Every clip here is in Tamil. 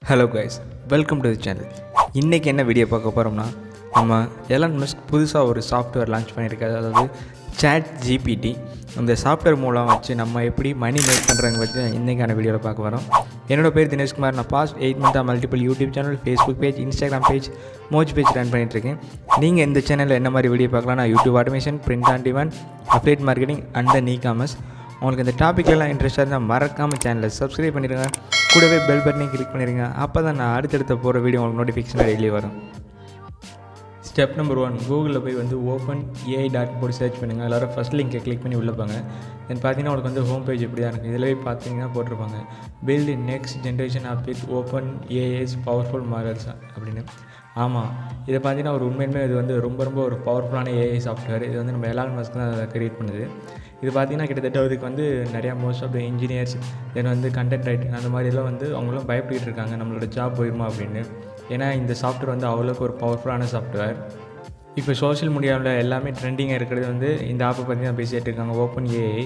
Hello guys, welcome to the channel. இன்றைக்கி என்ன வீடியோ பார்க்க போகிறோம்னா, நம்ம எலான் மஸ்க் புதுசாக ஒரு சாஃப்ட்வேர் லான்ச் பண்ணியிருக்காரு. அதாவது ChatGPT. அந்த சாஃப்ட்வேர் மூலம் வச்சு நம்ம எப்படி மணி மேக் பண்ணுறவங்க வச்சு இன்றைக்கான வீடியோவில் பார்க்க வரோம். என்னோடய பேர் தினேஷ்குமார். நான் பாஸ்ட் 8 மந்த்தாக multiple YouTube channel, Facebook page, Instagram page, Moj page run பண்ணிகிட்ருக்கேன். நீங்கள் இந்த சேனலில் என்ன மாதிரி வீடியோ பார்க்கலாம்? நான் YouTube automation, print on demand, affiliate marketing and then e-commerce. உங்களுக்கு இந்த டாப்பிக்லாம் இன்ட்ரெஸ்ட்டாக இருந்தால் மறக்காமல் சேனலை சப்ஸ்கிரைப் பண்ணிடுங்க. கூடவே பெல் பட்டனையும் கிளிக் பண்ணிடுங்க. அப்போ தான் நான் அடுத்தடுத்த போகிற வீடியோ உங்களுக்கு நோட்டிஃபிகேஷன் டெய்லி வரும். ஸ்டெப் நம்பர் 1, கூகுளில் போய் ஓப்பன் ஏஐ போட்டு சர்ச் பண்ணுங்கள். எல்லோரும் ஃபஸ்ட் லிங்கை கிளிக் பண்ணி உள்ளே போங்க. தென் பார்த்தீங்கன்னா உங்களுக்கு ஹோம் பேஜ் இப்படி தான் இருக்குது. இதில் போய் பார்த்தீங்கன்னா போட்டிருப்பாங்க build next generation of with open AIs powerful models அப்படின்னு. ஆமாம், இதை பார்த்தீங்கன்னா ஒரு உண்மையுமே இது ரொம்ப ஒரு பவர்ஃபுல்லான ஏஐ சாஃப்ட்வேர். இது நம்ம எலான் மஸ்க் தான் அதை கிரியேட் பண்ணுது. இது பார்த்திங்கன்னா கிட்டத்தட்ட இதுக்கு நிறையா most of the engineers then content writing அந்த மாதிரிலாம் அவங்களும் பயப்பட்டு இருக்காங்க நம்மளோட ஜாப் போயிடுமா அப்படின்னு. ஏன்னா இந்த சாஃப்ட்வேர் அவ்வளோக்கு ஒரு பவர்ஃபுல்லான சாஃப்ட்வேர். இப்போ சோஷியல் மீடியாவில் எல்லாமே ட்ரெண்டிங்காக இருக்கிறது இந்த ஆப்பை பற்றி தான் பேசிகிட்டு இருக்காங்க, ஓப்பன் ஏஐ.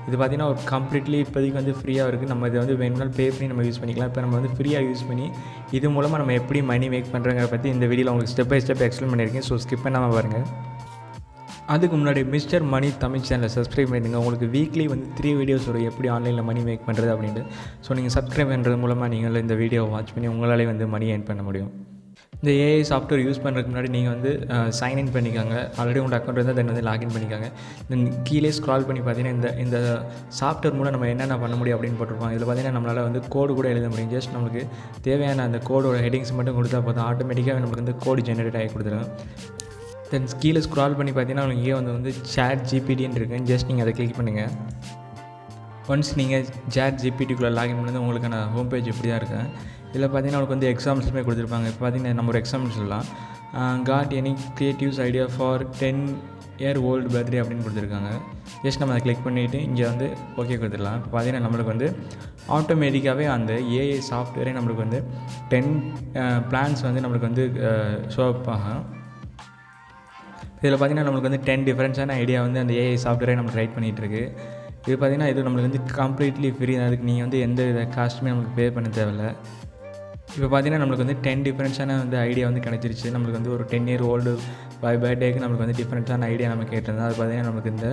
இது பார்த்திங்கன்னா ஒரு கம்ப்ளீட்லி இப்போதைக்கு ஃப்ரீயாக இருக்குது. நம்ம இதை வேணும்னாலும் பே பண்ணி நம்ம யூஸ் பண்ணிக்கலாம். இப்போ நம்ம ஃப்ரீயாக யூஸ் பண்ணி இது மூலமாக நம்ம எப்படி மணி மேக் பண்ணுறங்கிறத பற்றி இந்த வீடியோவில் உங்களுக்கு ஸ்டெப் பை ஸ்டெப் எக்ஸ்பிளைன் பண்ணியிருக்கேன். ஸோ ஸ்கிப் பண்ணாமல் பாருங்கள். அதுக்கு முன்னாடி மிஸ்டர் மணி தமிழ் சேனலை சப்ஸ்கிரைப் பண்ணிடுங்க. உங்களுக்கு வீக்லி 3 வீடியோஸ் வரும் எப்படி ஆன்லைனில் மணி மேக் பண்ணுறது அப்படின்ட்டு. ஸோ நீங்கள் சப்ஸ்கிரைப் பண்ணுறது மூலமாக நீங்கள் இந்த வீடியோவை வாட்ச் பண்ணி உங்களாலே மணி ஏர்ன் பண்ண முடியும். இந்த ஏஐ சாஃப்ட்வேர் யூஸ் பண்ணுறதுக்கு முன்னாடி நீங்கள் சைன்இன் பண்ணிக்காங்க. ஆல்ரெடி உங்களோட அக்கௌண்ட் இருந்தால் தென் லாகின் பண்ணிக்காங்க. தென் கீழே ஸ்க்ரால் பண்ணி பார்த்தீங்கன்னா இந்த சாஃப்ட்வேர் மூலம் நம்ம என்னென்ன பண்ண முடியும் அப்படின்னு போட்டிருப்பாங்க. இதில் பார்த்தீங்கன்னா நம்மளால் கோடு கூட எழுத முடியும். ஜஸ்ட் நம்மளுக்கு தேவையான அந்த கோடோட ஹெட்டிங்ஸ் மட்டும் கொடுத்தா போதும், ஆட்டோமேட்டிக்காக நம்மளுக்கு கோடு ஜென்ரேட் ஆகி கொடுத்துரும். தென் கீழே ஸ்க்ரால் பண்ணி பார்த்தீங்கன்னா உங்களுக்கு இங்கே ChatGPTன்னு இருக்குது. ஜஸ்ட் நீங்கள் அதை கிளிக் பண்ணுங்கள். ஒன்ஸ் நீங்கள் ChatGPTக்குள்ளே லாகின் பண்ணது உங்களுக்கான ஹோம் பேஜ் இப்படி தான் இருக்குது. இதில் பார்த்தீங்கன்னா உங்களுக்கு எக்ஸாம்பிள்ஸுமே கொடுத்துருப்பாங்க. இப்போ பார்த்தீங்கன்னா நம்ம ஒரு எக்ஸாம்பிள் சொல்லலாம். Got any creatives idea for 10-year old birthday அப்படின்னு கொடுத்துருக்காங்க. ஜஸ்ட் நம்ம அதை கிளிக் பண்ணிவிட்டு இங்கே ஓகே கொடுத்துடலாம். இப்போ பார்த்தீங்கன்னா நம்மளுக்கு ஆட்டோமேட்டிக்காகவே அந்த ஏஐ சாஃப்ட்வேரே நம்மளுக்கு 10 பிளான்ஸ் நம்மளுக்கு ஷோ அப் ஆகும். இதில் பார்த்திங்கன்னா நம்மளுக்கு 10 டிஃப்ரெண்ட்ஸான ஐடியா அந்த ஏஐ சாஃப்ட்வேரே நம்மளுக்கு ரைட் பண்ணிகிட்ருக்கு. இது பார்த்திங்கன்னா இது நம்மளுக்கு கம்ப்ளீட்லி ஃப்ரீ. அதுக்கு நீங்கள் எந்த வித காஸ்ட்டுமே நம்மளுக்கு பே பண்ண தேவையில்லை. இப்போ பார்த்திங்கன்னா நம்மளுக்கு 10 டிஃப்ரெண்ட்ஸான ஐடியா கிடச்சிருச்சு. நம்மளுக்கு ஒரு 10-year old பர்த்டேக்கு நம்மளுக்கு டிஃப்ரெண்ட்ஸான ஐடியா நம்ம கேட்டிருந்தோம். அது பார்த்திங்கன்னா நம்மளுக்கு இந்த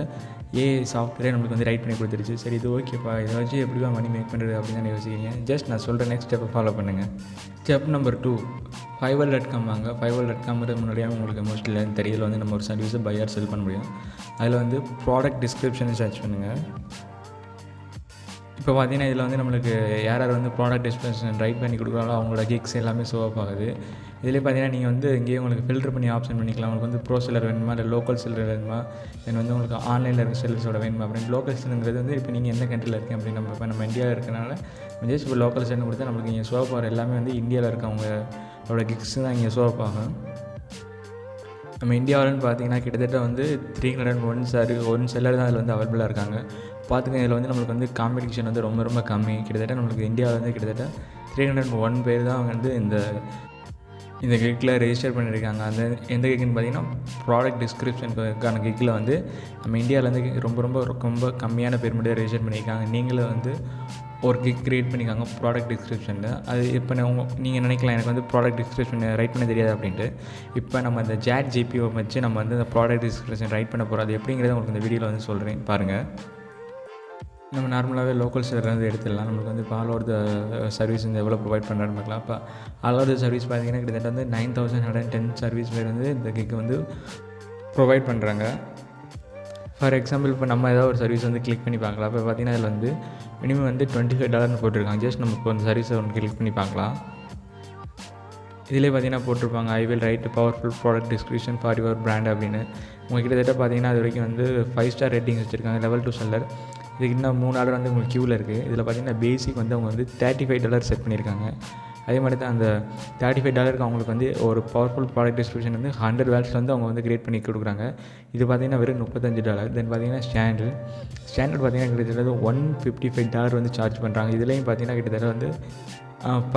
ஏஐ சாஃப்ட்வேரே நம்மளுக்கு ரைட் பண்ணி கொடுத்துருச்சு. சரி, இது ஓகேப்பா, இதை வச்சு எப்படிப்பா மணி மேக் பண்ணுறது அப்படின்னு தான் யோசிக்கிறீங்க. ஜஸ்ட் நான் சொல்கிற நெக்ஸ்ட் ஸ்டெப்பை ஃபாலோ பண்ணுங்கள். ஸ்டெப் நம்பர் 2, fiverr.com வாங்க. fiverr.com முன்னாடியாக உங்களுக்கு மோஸ்ட்லி தெரியல நம்ம ஒரு சர்வீஸை பையர் செல் பண்ண முடியும். அதில் ப்ராடக்ட் டிஸ்கிரிப்ஷனை சர்ச் பண்ணுங்கள். இப்போ பார்த்தீங்கன்னா இதில் நம்மளுக்கு யார் ப்ராடக்ட் டிஸ்கிரிப்ஷன் ரைட் பண்ணி கொடுக்குறாங்களோ அவங்களோட கிக்ஸ் எல்லாமே ஷோ அப் ஆகுது. இதிலே பார்த்தீங்கன்னா நீங்கள் இங்கேயே உங்களுக்கு ஃபில்டர் பண்ணி ஆப்ஷன் பண்ணிக்கலாம். உங்களுக்கு ப்ரோ செல்லர் வேணுமா, இல்லை லோக்கல் செல்லர் வேணுமா, தென் உங்களுக்கு ஆன்லைனில் இருக்க செல்லர்ஸோட வேணுமா அப்படின்னு. லோக்கல் செல்லுங்கிறது இப்போ நீங்கள் எந்த கண்ட்ரியில் இருக்கீங்க அப்படின்னு நம்ம இந்தியாவில் இருக்கனால ஜஸ்ட் இப்போ லோக்கல் செல்லுன்னு கொடுத்தா நம்மளுக்கு இங்கே ஷோ அப் ஆகிற எல்லாமே இந்தியாவில் இருக்கவங்களோட கிக்ஸ் தான் இங்கே ஷோ அப் ஆகும். நம்ம இந்தியாவில்னு பார்த்தீங்கன்னா கிட்டத்தட்ட 301 செல்லர் தான் அதில் அவைலபிளாக இருக்காங்க. பார்த்துக்கங்க, இதில் நம்மளுக்கு காம்படிஷன் ரொம்ப கம்மி. கிட்டத்தட்ட நம்மளுக்கு இந்தியாவில் கிட்டத்தட்ட 301 பேர் தான் அவங்க இந்த கிக்கில் ரெஜிஸ்டர் பண்ணியிருக்காங்க. அந்த எந்த கிக்குன்னு பார்த்தீங்கன்னா ப்ராடக்ட் டிஸ்கிரிப்ஷனுக்கான கிக்கில் நம்ம இந்தியாவில் ரொம்ப கம்மியான பேர் மட்டும் ரெஜிஸ்டர் பண்ணியிருக்காங்க. நீங்களும் ஒரு கிக் க்ரியேட் பண்ணிக்காங்க ப்ராடக்ட் டிஸ்கிரிப்ஷனில். அது இப்போ நீங்கள் நினைக்கலாம் எனக்கு ப்ராடக்ட் டிஸ்கிரிப்ஷன் ரைட் பண்ண தெரியாது அப்படின்ட்டு. இப்போ நம்ம இந்த ChatGPT வச்சு நம்ம இந்த ப்ராடக்ட் டிஸ்கிரிப்ஷன் ரைட் பண்ண போகிறோம். அது எப்படிங்கிறத உங்களுக்கு இந்த வீடியோவில் சொல்கிறேன் பாருங்கள். நம்ம நார்மலாகவே லோக்கல் செல்லர் எடுத்துடலாம். நம்மளுக்கு இப்போ ஆல் ஓவர் த சர்வீஸ் எவ்வளோ ப்ரொவைட் பண்ணுறான்னு பார்க்கலாம். இப்போ ஆல் ஓவர் த சர்வீஸ் பார்த்தீங்கன்னா கிட்டத்தட்ட 9110 சர்வீஸ் பேர் இந்த கிக்கு ப்ரொவைட் பண்ணுறாங்க. ஃபார் எக்ஸாம்பிள் இப்போ நம்ம ஏதாவது ஒரு சர்வீஸ் கிளிக் பண்ணி பார்க்கலாம். இப்போ பார்த்தீங்கன்னா இதில் மினிமம் $25 போட்டிருக்காங்க. ஜஸ்ட் நம்ம இப்போ அந்த சர்வீஸை கிளிக் பண்ணி பார்க்கலாம். இதிலே பார்த்தீங்கன்னா போட்டிருப்பாங்க I will write powerful product description for your brand அப்படின்னு. உங்கள் கிட்டத்தட்ட பார்த்தீங்கன்னா அது வரைக்கும் 5 ஸ்டார் ரேட்டிங்ஸ் வச்சுருக்காங்க. Level 2 seller. இதுக்கு இன்னும் 3 ஆர்டர் உங்களுக்கு க்யூவில் இருக்குது. இதில் பார்த்தீங்கன்னா பேசிக் அவங்க $35 செட் பண்ணியிருக்காங்க. அதே மாதிரி தான் அந்த $35க்கு அவங்களுக்கு ஒரு பவர்ஃபுல் ப்ராடக்ட் டிஸ்கிரிப்ஷன் $100 வேர்ட்ஸ் அவங்க கிரியேட் பண்ணி கொடுக்குறாங்க. இது பார்த்திங்கன்னா வெறும் $35. தென் பார்த்தீங்கன்னா ஸ்டாண்டர்ட் பார்த்தீங்கன்னா கிட்டத்தட்ட $155 சார்ஜ் பண்ணுறாங்க. இதுலேயும் பார்த்தீங்கன்னா கிட்டத்தட்ட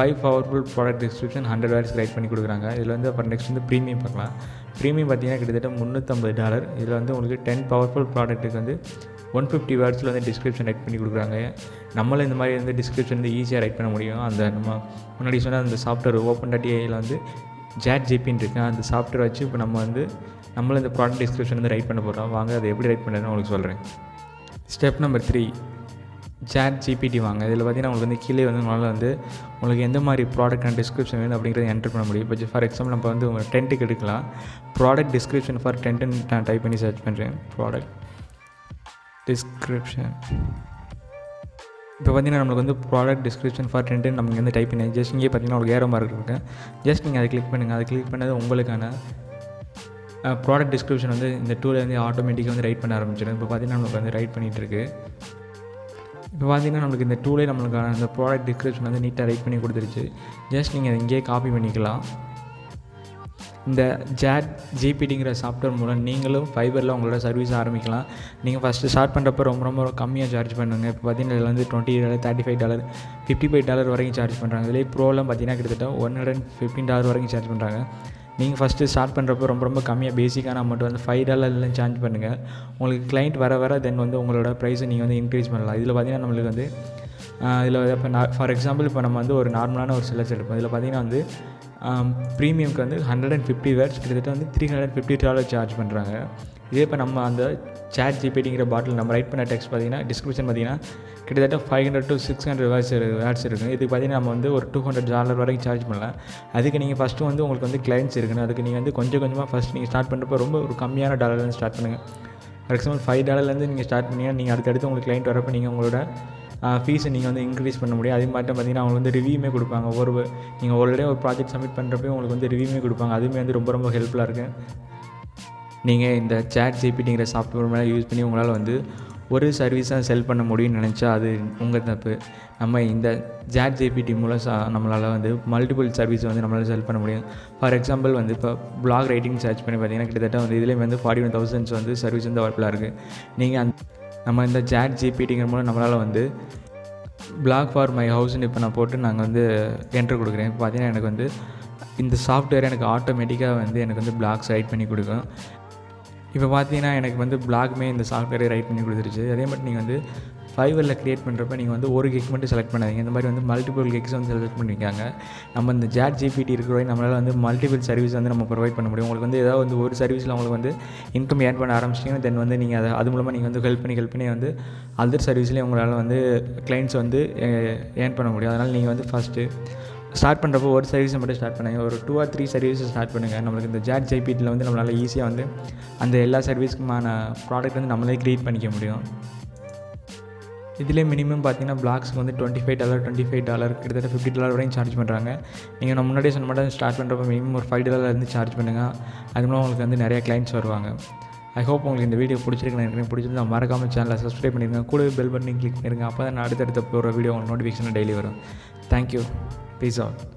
5 powerful product description 100 words right பண்ணி கொடுக்குறாங்க. இதில் அப்புறம் நெக்ஸ்ட் ப்ரீமியம் பார்க்கலாம். ப்ரீமியம் பார்த்தீங்கன்னா கிட்டத்தட்ட $350. இதில் உங்களுக்கு 10 பவர்ஃபுல் ப்ராடக்ட்டுக்கு 150 வேர்ட்ஸில் வந்து டிஸ்கிரிப்ஷன் ரைட் பண்ணி கொடுக்குறாங்க. நம்மளும் இந்த மாதிரி வந்து டிஸ்கிரிப்ஷன் வந்து ஈஸியாக ரைட் பண்ண முடியும். அந்த நம்ம முன்னாடி சொன்ன அந்த சாஃப்ட்வேர் open.ai வந்து ChatGPT இருக்குது. அந்த சாஃப்ட்வேர் வச்சு இப்போ நம்மளும் இந்த ப்ராடக்ட் டிஸ்கிரிப்ஷன் வந்து ரைட் பண்ண போகிறோம். வாங்க அதை எப்படி ரைட் பண்ணுறதுன்னு உங்களுக்கு சொல்கிறேன். ஸ்டெப் நம்பர் 3, ChatGPT வாங்க. இதில் பார்த்தீங்கன்னா உங்களுக்கு வந்து கீழே வந்து உங்களால் வந்து உங்களுக்கு எந்த மாதிரி ப்ராடக்ட் அண்ட் டிஸ்கிரிப்ஷன் வேணும் அப்படிங்கிறத என்டர் பண்ண முடியும். இப்போ ஃபார் எக்ஸாம்பிள் நம்ம வந்து உங்கள் டென்ட்டுக்கு எடுக்கலாம். ப்ராடக்ட் டிஸ்கிரிப்ஷன் ஃபார் டென்ட்டுன்னு நான் டைப் பண்ணி சர்ச் பண்ணுறேன். Product description. இப்போ பார்த்தீங்கன்னா நம்மளுக்கு வந்து ப்ராடக்ட் டிஸ்கிரிப்ஷன் ஃபார் டென்ட்டுன்னு நம்ம இங்கே வந்து டைப் பண்ணி ஜஸ்ட் இங்கே பார்த்தீங்கன்னா உங்களுக்கு ஏரோ மார்க் இருக்குது. ஜஸ்ட் நீங்கள் அதை கிளிக் பண்ணுங்கள். அதை கிளிக் பண்ணது உங்களுக்கான ப்ராடக்ட் டிஸ்கிரிப்ஷன் வந்து இந்த டூலில் வந்து ஆட்டோமேட்டிக்காக வந்து ரைட் பண்ண ஆரம்பிச்சிடும். இப்போ பார்த்தீங்கன்னா நம்மளுக்கு வந்து ரைட் பண்ணிகிட்ருக்கு. இப்போ பார்த்தீங்கன்னா நம்மளுக்கு இந்த டூலே நம்மளுக்கான அந்த ப்ராடக்ட் டிஸ்கிரிப்ஷன் வந்து நீட்டாக ரைட் பண்ணி கொடுத்துருச்சு. ஜஸ்ட் நீங்கள் அதை இங்கேயே காப்பி பண்ணிக்கலாம். இந்த ChatGPTங்கிற சாஃப்ட்வேர் மூலம் நீங்களும் ஃபைபரில் உங்களோட சர்வீஸ் ஆரம்பிக்கலாம். நீங்கள் ஃபஸ்ட்டு ஸ்டார்ட் பண்ணுறப்ப ரொம்ப கம்மியாக சார்ஜ் பண்ணுங்கள். இப்போ பார்த்தீங்கன்னா இதில் வந்து $20, $35, $55 வரைக்கும் சார்ஜ் பண்ணுறாங்க. இதிலே ப்ரோலாம் பார்த்தீங்கன்னா கிட்டத்தட்ட $115 வரைக்கும் சார்ஜ் பண்ணுறாங்க. நீங்கள் ஃபஸ்ட்டு ஸ்டார்ட் பண்ணுறப்போ ரொம்ப கம்மியாக பேசிக்கான அமௌண்ட் வந்து $5 சார்ஜ் பண்ணுங்கள். உங்களுக்கு கிளைண்ட் வர தென் வந்து உங்களோட ப்ரைஸை நீங்கள் வந்து இன்க்ரீஸ் பண்ணலாம். இதில் பார்த்தீங்கன்னா நம்மளுக்கு வந்து இதில் இப்போ ஃபார் எக்ஸாம்பிள் இப்போ நம்ம வந்து ஒரு நார்மலான ஒரு சிலர்ஸ் எடுப்போம். இதில் பார்த்தீங்கன்னா வந்து ப்ரீமியம்க்கு வந்து 150 வேர்ட்ஸ் கிட்டத்தட்ட வந்து $350 சார்ஜ் பண்ணுறாங்க. இதே இப்போ நம்ம அந்த ChatGPTங்கிற பாட்டில் நம்ம ரைட் பண்ண டெக்ஸ்ட் பார்த்தீங்கன்னா டிஸ்கிரிப்ஷன் பார்த்தீங்கன்னா கிட்டத்தட்ட 500 to 600 வேர்ட்ஸ் இருக்குது. இதுக்கு பார்த்தீங்கன்னா நம்ம வந்து ஒரு $200 வரைக்கும் சார்ஜ் பண்ணலாம். அதுக்கு நீங்கள் ஃபஸ்ட்டு வந்து உங்களுக்கு வந்து கிளைண்ட்ஸ் இருக்கணும். அதுக்கு நீங்கள் வந்து கொஞ்சமாக ஃபஸ்ட் நீங்கள் ஸ்டார்ட் பண்ணுறப்போ ரொம்ப ஒரு கம்மியான டாலர்லேருந்து ஸ்டார்ட் பண்ணுங்கள். ஃபார் எக்ஸாம்பிள் $5 நீங்கள் ஸ்டார்ட் பண்ணிங்கன்னா நீங்கள் அடுத்தடுத்து உங்களுக்கு கிளைண்ட் வரப்போ நீங்கள் உங்களோட ஃபீஸை நீங்கள் வந்து இன்க்ரீஸ் பண்ண முடியும். அதே மாதிரி பார்த்தீங்கன்னா அவங்களுக்கு வந்து ரிவ்யூமே கொடுப்பாங்க. நீங்கள் ஆல்ரெடி ஒரு ப்ராஜெக்ட் சப்மிட் பண்ணுறப்போ உங்களுக்கு வந்து ரிவ்யூமே கொடுப்பாங்க. அதுவுமே வந்து ரொம்ப ஹெல்ப்ஃபுல்லாக இருக்குது. நீங்கள் இந்த ChatGPTங்கிற சாஃப்ட்வேர் மேலே யூஸ் பண்ணி உங்களால் வந்து ஒரு சர்வீஸாக செல் பண்ண முடியும்னு நினச்சா அது உங்கள் தப்பு. நம்ம இந்த ChatGPT மூலம் நம்மளால் வந்து மல்டிபிள் சர்வீஸ் வந்து நம்மளால் செல் பண்ண முடியும். ஃபார் எக்ஸாம்பிள் வந்து இப்போ பிளாக் ரைட்டிங் சர்ச் பண்ணி பார்த்தீங்கன்னா கிட்டத்தட்ட வந்து இதுலேயும் வந்து 41,000 வந்து சர்வீஸ் வந்து அவைலபிளாக இருக்குது. நீங்கள் நம்ம இந்த ChatGPTங்கிற மூலம் நம்மளால் வந்து பிளாக் ஃபார் மை ஹவுஸ்ன்னு இப்போ நான் போட்டு நாங்கள் வந்து என்ட்ரு கொடுக்குறேன். இப்போ பார்த்தீங்கன்னா எனக்கு வந்து இந்த சாஃப்ட்வேர் எனக்கு ஆட்டோமேட்டிக்காக வந்து எனக்கு வந்து பிளாக்ஸ் ரைட் பண்ணி கொடுக்கும். இப்போ பார்த்தீங்கன்னா எனக்கு வந்து பிளாகுமே இந்த சாஃப்ட்வேரை ரைட் பண்ணி கொடுத்துருச்சு. அதே மாதிரி நீங்கள் வந்து ஃபைவரில் க்ரியேட் பண்ணுறப்ப நீங்கள் வந்து ஒரு கிக் மட்டும் செலக்ட் பண்ணாதீங்க. இந்த மாதிரி வந்து மல்டிபிள் கிக்ஸ் வந்து செலக்ட் பண்ணியிருக்காங்க. நம்ம இந்த ChatGPT இருக்கிற நம்மளால் வந்து மல்டிபிள் சர்வீஸ் வந்து நம்ம ப்ரொவைட் பண்ண முடியும். உங்களுக்கு வந்து ஏதாவது வந்து ஒரு சர்வீஸில் உங்களுக்கு வந்து இன்கம் ஏர்ன் பண்ண ஆரம்பிச்சிட்டிங்கன்னா தென் வந்து நீங்கள் அது மூலமாக நீங்கள் வந்து ஹெல்ப் பண்ணி வந்து அதர் சர்வீஸ்லேயும் உங்களால் வந்து கிளைண்ட்ஸ் வந்து ஏர்ன் பண்ண முடியும். அதனால் நீங்கள் வந்து ஃபஸ்ட்டு ஸ்டார்ட் பண்ணுறப்போ ஒரு சர்வீஸை மட்டும் ஸ்டார்ட் பண்ணுங்கள். ஒரு 2 or 3 சர்வீஸை ஸ்டார்ட் பண்ணுங்கள். நம்மளுக்கு இந்த ChatGPTயில் வந்து நம்மளால் ஈஸியாக வந்து அந்த எல்லா சர்வீஸ்க்குமான ப்ராடக்ட் வந்து நம்மளே க்ரியேட் பண்ணிக்க முடியும். இதிலே மினிமம் பார்த்தீங்கன்னா பிளாக்ஸ்க்கு வந்து $25 கிட்டத்தட்ட $50 வரையும் சார்ஜ் பண்ணுறாங்க. நீங்கள் நான் முன்னாடியே சொன்ன மட்டும் ஸ்டார்ட் பண்ணுறப்போ மினிமம் ஒரு $5 சார்ஜ் பண்ணுங்கள். அது மூலம் உங்களுக்கு வந்து நிறைய கிளைண்ட்ஸ் வருவாங்க. ஐ ஹோப் உங்களுக்கு இந்த வீடியோ பிடிச்சிருக்கு. எனக்கு பிடிச்சிருந்தா மறக்காமல் சேனலை சப்ஸ்கிரைப் பண்ணிடுங்க. கூடவே பெல் பட்டனையும் கிளிக் பண்ணிடுங்க. அப்போ தான் நான் அடுத்தடுத்த போகிற வீடியோ உங்களுக்கு நோட்டிஃபிகேஷன் டெய்லி வரும். தேங்க்யூ. Peace out.